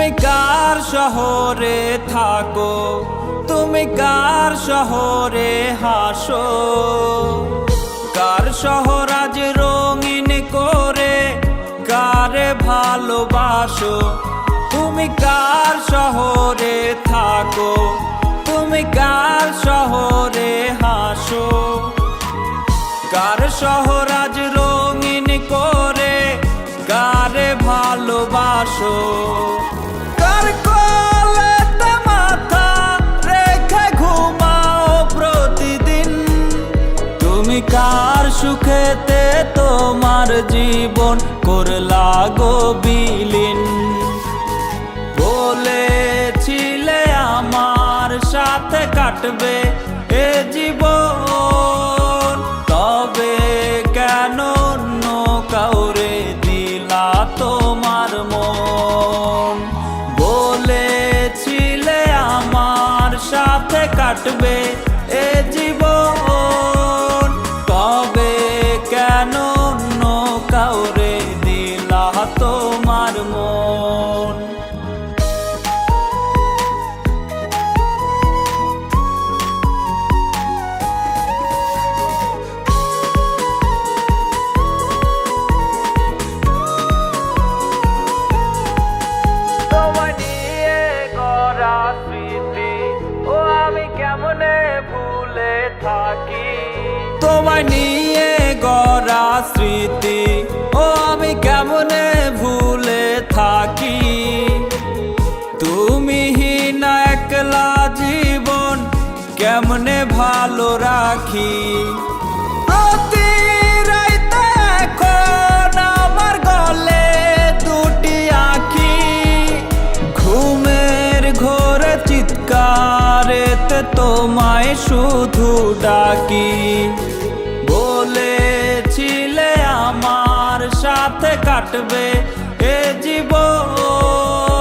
তুমি কার শহরে থাকো, তুমি কার শহরে হাসো, কার শহর আজ রঙিন করে কারে ভালোবাসো। তুমি কার শহরে থাকো, তুমি কার শহরে হাসো, কার শহর আজ রঙিন করে কারে ভালোবাসো। কার কোলেতে মাথা রেখে ঘুমাও প্রতিদিন, তুমি কার সুখেতে তোমার জীবন করলা গো বিলীন। বলেছিলে আমার সাথে কাটবে এ জীবন, তবে কেন অন্য কাউরে দিলা তোমার মন। বলেছিলে আমার সাথে কাটবে এ জীবন, তবে কেন অন্য কাউরে দিলা তোমার মন। তোমায় নিয়ে গড়া স্মৃতি ও আমি কেমনে ভুলে থাকি, তোমায় নিয়ে গড়া স্মৃতি ও আমি কেমনে ভুলে থাকি। তুমি না একলা জীবন কেমনে ভালো রাখি। প্রতি রাইতে এখন আমার গলে দুটি আঁখি, ঘুমের ঘোরে চিৎকারেতে তোমায় শুধু ডাকি। বলেছিলে আমার সাথে কাটবে এ জীবন,